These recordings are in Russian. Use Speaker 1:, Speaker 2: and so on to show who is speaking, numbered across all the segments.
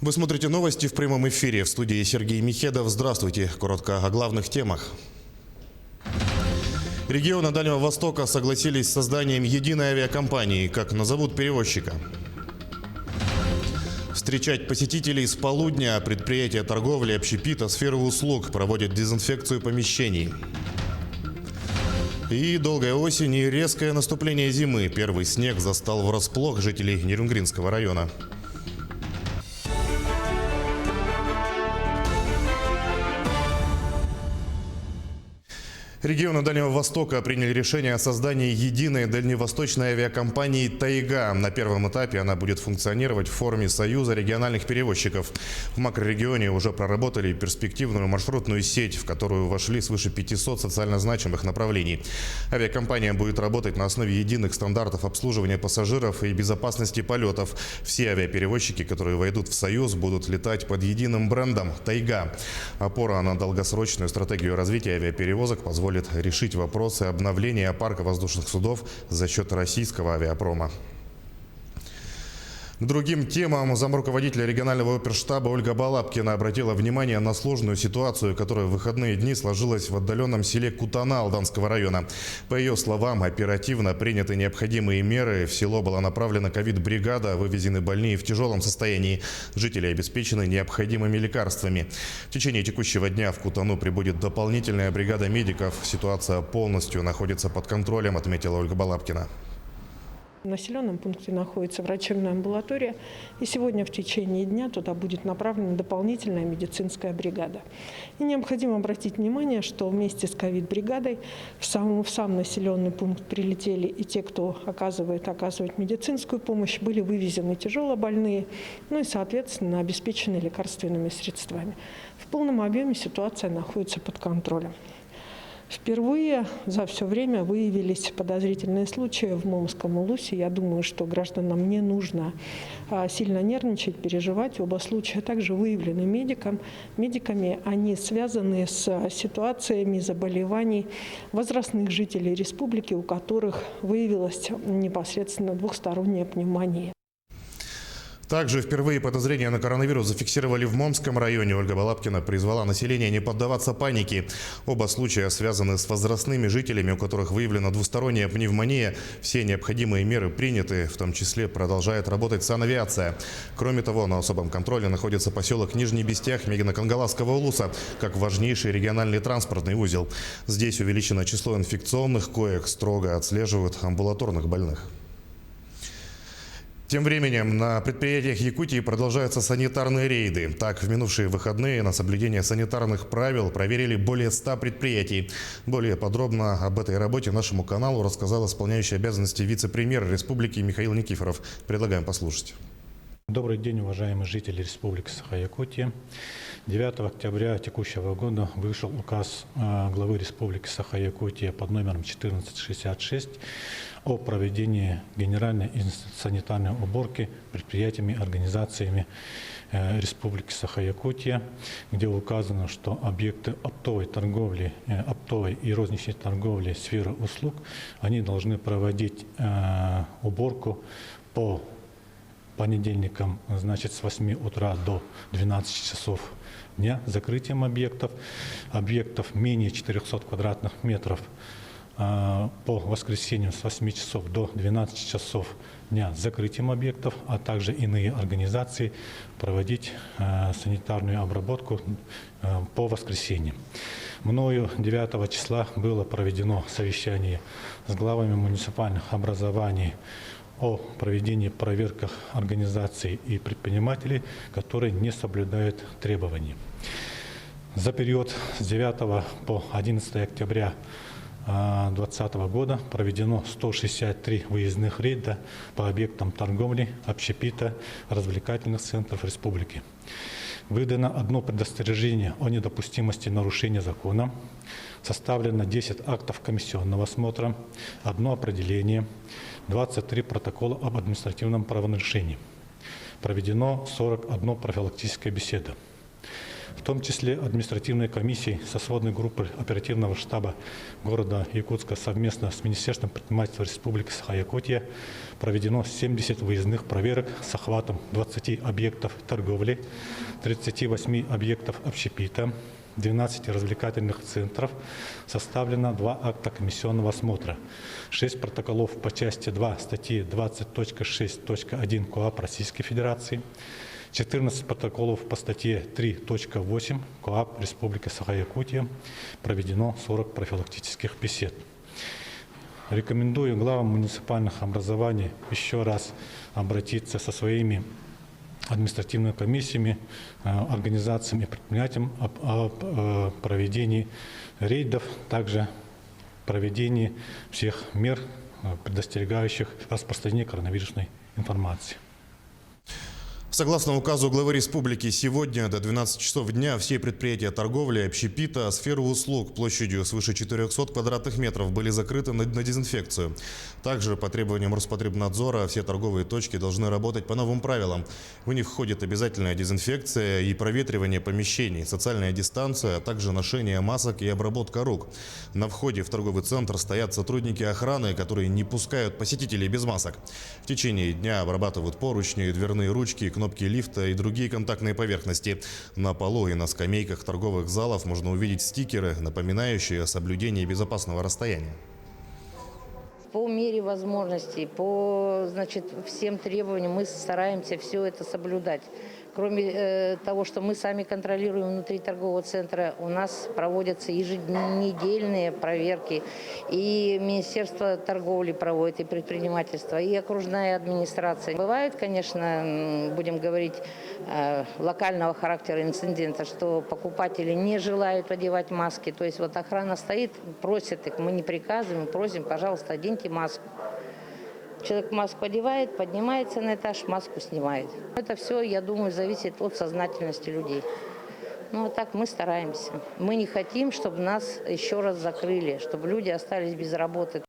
Speaker 1: Вы смотрите новости в прямом эфире. В студии Сергей Михедов. Здравствуйте. Коротко о главных темах. Регионы Дальнего Востока согласились с созданием единой авиакомпании. Как назовут перевозчика? Встречать посетителей с полудня. Предприятия торговли, общепита, сферы услуг проводят дезинфекцию помещений. И долгая осень и резкое наступление зимы. Первый снег застал врасплох жителей Нерюнгринского района. Регионы Дальнего Востока приняли решение о создании единой дальневосточной авиакомпании «Тайга». На первом этапе она будет функционировать в форме союза региональных перевозчиков. В макрорегионе уже проработали перспективную маршрутную сеть, в которую вошли свыше 500 социально значимых направлений. Авиакомпания будет работать на основе единых стандартов обслуживания пассажиров и безопасности полетов. Все авиаперевозчики, которые войдут в союз, будут летать под единым брендом «Тайга». Опора на долгосрочную стратегию развития авиаперевозок позволит решить вопросы обновления парка воздушных судов за счет российского авиапрома. К другим темам замруководителя регионального оперштаба Ольга Балабкина обратила внимание на сложную ситуацию, которая в выходные дни сложилась в отдаленном селе Кутана Алданского района. По ее словам, оперативно приняты необходимые меры. В село была направлена ковид-бригада, вывезены больные в тяжелом состоянии. Жители обеспечены необходимыми лекарствами. В течение текущего дня в Кутану прибудет дополнительная бригада медиков. Ситуация полностью находится под контролем, отметила Ольга Балабкина.
Speaker 2: В населенном пункте находится врачебная амбулатория, и сегодня в течение дня туда будет направлена дополнительная медицинская бригада. И необходимо обратить внимание, что вместе с ковид-бригадой в сам населенный пункт прилетели и те, кто оказывает медицинскую помощь, были вывезены тяжелобольные, ну и, соответственно, обеспечены лекарственными средствами. В полном объеме ситуация находится под контролем. Впервые за все время выявились подозрительные случаи в Момском Улусе. Я думаю, что гражданам не нужно сильно нервничать, переживать. Оба случая также выявлены медиками. Они связаны с ситуациями заболеваний возрастных жителей республики, у которых выявилась непосредственно двухсторонняя пневмония.
Speaker 1: Также впервые подозрения на коронавирус зафиксировали в Момском районе. Ольга Балабкина призвала население не поддаваться панике. Оба случая связаны с возрастными жителями, у которых выявлена двусторонняя пневмония. Все необходимые меры приняты, в том числе продолжает работать санавиация. Кроме того, на особом контроле находится поселок Нижний Бестях Мегино-Кангаласского улуса, как важнейший региональный транспортный узел. Здесь увеличено число инфекционных коек, строго отслеживают амбулаторных больных. Тем временем на предприятиях Якутии продолжаются санитарные рейды. Так, в минувшие выходные на соблюдение санитарных правил проверили более 100 предприятий. Более подробно об этой работе нашему каналу рассказал исполняющий обязанности вице-премьер республики Михаил Никифоров. Предлагаем послушать.
Speaker 3: Добрый день, уважаемые жители Республики Саха-Якутия. 9 октября текущего года вышел указ главы Республики Саха-Якутия под номером 1466 о проведении генеральной и санитарной уборки предприятиями и организациями Республики Саха-Якутия, где указано, что объекты оптовой торговли, оптовой и розничной торговли сферы услуг, они должны проводить уборку по понедельникам, значит, с 8 утра до 12 часов дня, закрытием объектов менее 400 квадратных метров по воскресеньям с 8 часов до 12 часов дня закрытием объектов, а также иные организации проводить санитарную обработку по воскресеньям. Мною 9 числа было проведено совещание с главами муниципальных образований о проведении проверок организаций и предпринимателей, которые не соблюдают требований. За период с 9 по 11 октября 2020 года проведено 163 выездных рейда по объектам торговли, общепита, развлекательных центров республики. Выдано одно предостережение о недопустимости нарушения закона, составлено 10 актов комиссионного осмотра, одно определение, 23 протокола об административном правонарушении. Проведено 41 профилактическая беседа. в том числе административной комиссией со сводной группой оперативного штаба города Якутска совместно с Министерством предпринимательства Республики Саха-Якутия проведено 70 выездных проверок с охватом 20 объектов торговли, 38 объектов общепита, 12 развлекательных центров. Составлено 2 акта комиссионного осмотра, 6 протоколов по части 2 статьи 20.6.1 КоАП Российской Федерации, 14 протоколов по статье 3.8 КоАП Республики Саха-Якутия. Проведено 40 профилактических бесед. Рекомендую главам муниципальных образований еще раз обратиться со своими административными комиссиями, организациями и предприятиям о проведении рейдов, также проведении всех мер, предостерегающих распространение коронавирусной информации.
Speaker 1: Согласно указу главы республики, сегодня до 12 часов дня все предприятия торговли, общепита, сферы услуг площадью свыше 400 квадратных метров были закрыты на дезинфекцию. Также по требованиям Роспотребнадзора все торговые точки должны работать по новым правилам. В них входит обязательная дезинфекция и проветривание помещений, социальная дистанция, а также ношение масок и обработка рук. На входе в торговый центр стоят сотрудники охраны, которые не пускают посетителей без масок. В течение дня обрабатывают поручни, дверные ручки, кнопки лифта и другие контактные поверхности. На полу и на скамейках торговых залов можно увидеть стикеры, напоминающие о соблюдении безопасного расстояния.
Speaker 4: По мере возможностей, по всем требованиям мы стараемся все это соблюдать. Кроме того, что мы сами контролируем внутри торгового центра, у нас проводятся еженедельные проверки. И Министерство торговли проводит, и предпринимательство, и окружная администрация. Бывают, конечно, будем говорить, локального характера инцидента, что покупатели не желают одевать маски. То есть вот охрана стоит, просит их, мы не приказываем, просим, пожалуйста, оденьте маску. Человек маску одевает, поднимается на этаж, маску снимает. Это все, я думаю, зависит от сознательности людей. Ну, вот так мы стараемся. Мы не хотим, чтобы нас еще раз закрыли, чтобы люди остались без работы.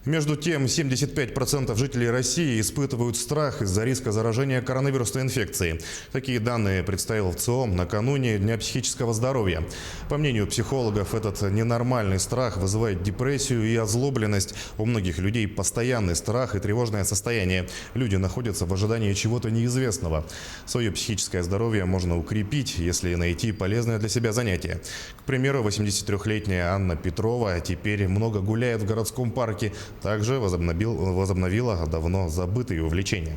Speaker 1: Между тем, 75% жителей России испытывают страх из-за риска заражения коронавирусной инфекцией. Такие данные представил ВЦИОМ накануне Дня психического здоровья. По мнению психологов, этот ненормальный страх вызывает депрессию и озлобленность. У многих людей постоянный страх и тревожное состояние. Люди находятся в ожидании чего-то неизвестного. Свое психическое здоровье можно укрепить, если найти полезное для себя занятие. К примеру, 83-летняя Анна Петрова теперь много гуляет в городском парке. Также возобновила давно забытые увлечения.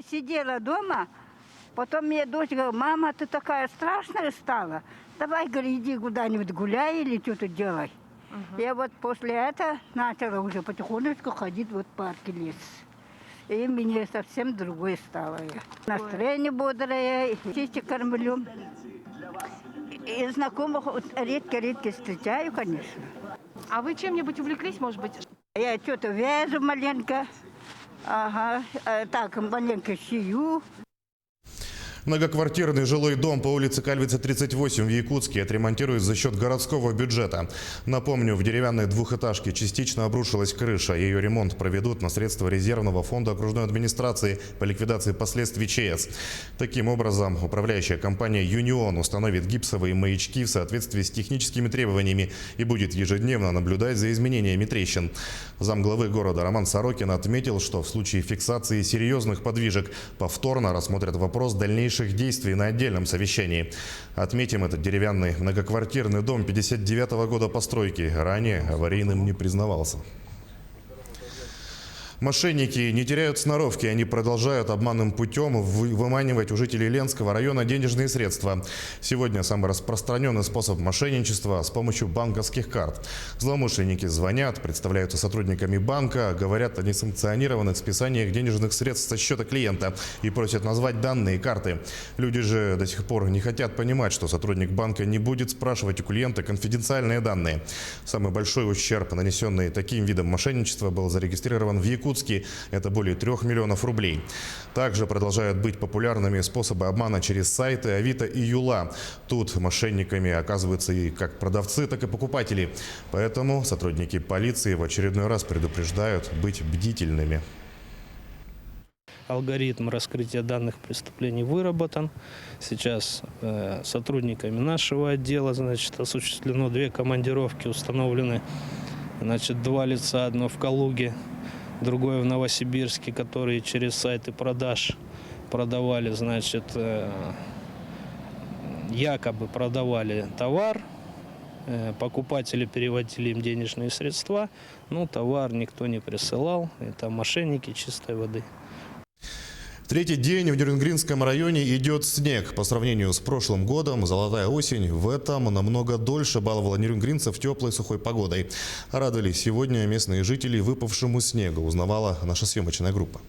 Speaker 5: Сидела дома, потом мне дочь говорит: мама, ты такая страшная стала. Давай, говори, иди куда-нибудь гуляй или что-то делай. Я вот после этого начала уже потихонечку ходить вот в парке лес. И мне совсем другое стало. Настроение бодрое, и птичек кормлю. И знакомых редко-редко встречаю, конечно.
Speaker 6: А вы чем-нибудь увлеклись, может быть?
Speaker 5: Я что-то вяжу маленько, так, маленько шью.
Speaker 1: Многоквартирный жилой дом по улице Кальвица, 38 в Якутске отремонтируют за счет городского бюджета. Напомню, в деревянной двухэтажке частично обрушилась крыша. Ее ремонт проведут на средства резервного фонда окружной администрации по ликвидации последствий ЧС. Таким образом, управляющая компания «Юнион» установит гипсовые маячки в соответствии с техническими требованиями и будет ежедневно наблюдать за изменениями трещин. Замглавы города Роман Сорокин отметил, что в случае фиксации серьезных подвижек повторно рассмотрят вопрос дальнейшего действий на отдельном совещании. Отметим, этот деревянный многоквартирный дом 59-го года постройки ранее аварийным не признавался. Мошенники не теряют сноровки, они продолжают обманным путем выманивать у жителей Ленского района денежные средства. Сегодня самый распространенный способ мошенничества с помощью банковских карт. Злоумышленники звонят, представляются сотрудниками банка, говорят о несанкционированных списаниях денежных средств со счета клиента и просят назвать данные карты. Люди же до сих пор не хотят понимать, что сотрудник банка не будет спрашивать у клиента конфиденциальные данные. Самый большой ущерб, нанесенный таким видом мошенничества, был зарегистрирован в Якутске. Это более 3 миллионов рублей. Также продолжают быть популярными способы обмана через сайты Авито и Юла. Тут мошенниками оказываются и как продавцы, так и покупатели. Поэтому сотрудники полиции в очередной раз предупреждают быть бдительными.
Speaker 7: алгоритм раскрытия данных преступлений выработан. Сейчас сотрудниками нашего отдела, значит, осуществлено 2 командировки, установлены, значит, 2 лица, одно в Калуге, другое в Новосибирске, которые через сайты продаж продавали, значит, якобы продавали товар, покупатели переводили им денежные средства, но товар никто не присылал, это мошенники чистой воды.
Speaker 1: Третий день в Нерюнгринском районе идет снег. По сравнению с прошлым годом, золотая осень в этом намного дольше баловала нерюнгринцев теплой сухой погодой. Радовались сегодня местные жители выпавшему снегу, узнавала наша съемочная группа.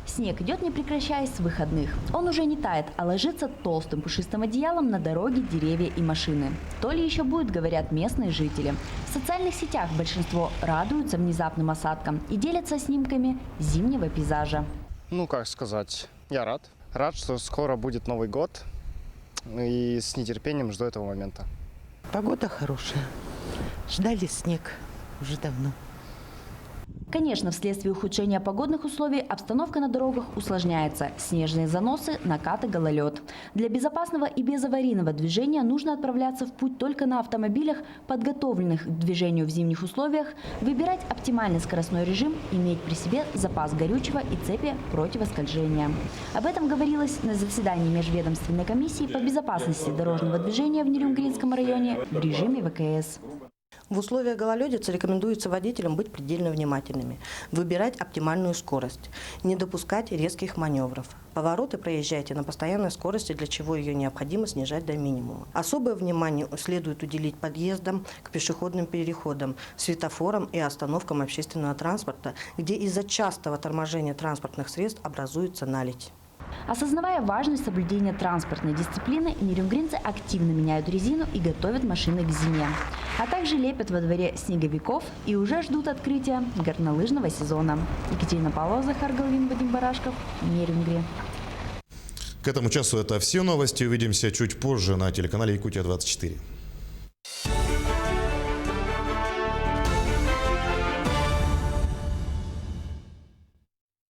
Speaker 8: Снег идет не прекращаясь с выходных. Он уже не тает, а ложится толстым пушистым одеялом на дороги, деревья и машины. То ли еще будет, говорят местные жители. В социальных сетях большинство радуются внезапным осадкам и делятся снимками зимнего пейзажа.
Speaker 9: Ну, как сказать, я рад. Рад, что скоро будет Новый год. И с нетерпением жду этого момента.
Speaker 10: Погода хорошая. Ждали снег уже давно.
Speaker 8: Конечно, вследствие ухудшения погодных условий обстановка на дорогах усложняется. Снежные заносы, накаты, гололед. Для безопасного и безаварийного движения нужно отправляться в путь только на автомобилях, подготовленных к движению в зимних условиях, выбирать оптимальный скоростной режим, иметь при себе запас горючего и цепи противоскольжения. Об этом говорилось на заседании Межведомственной комиссии по безопасности дорожного движения в Нерюнгринском районе в режиме ВКС.
Speaker 11: В условиях гололедицы рекомендуется водителям быть предельно внимательными, выбирать оптимальную скорость, не допускать резких маневров. Повороты проезжайте на постоянной скорости, для чего ее необходимо снижать до минимума. Особое внимание следует уделить подъездам к пешеходным переходам, светофорам и остановкам общественного транспорта, где из-за частого торможения транспортных средств образуется наледь.
Speaker 8: Осознавая важность соблюдения транспортной дисциплины, нерюнгринцы активно меняют резину и готовят машины к зиме. А также лепят во дворе снеговиков и уже ждут открытия горнолыжного сезона. Екатерина Павлова, Захар Головин, Вадим Барашков, Нерюнгри.
Speaker 1: К этому часу это все новости. Увидимся чуть позже на телеканале Якутия-24.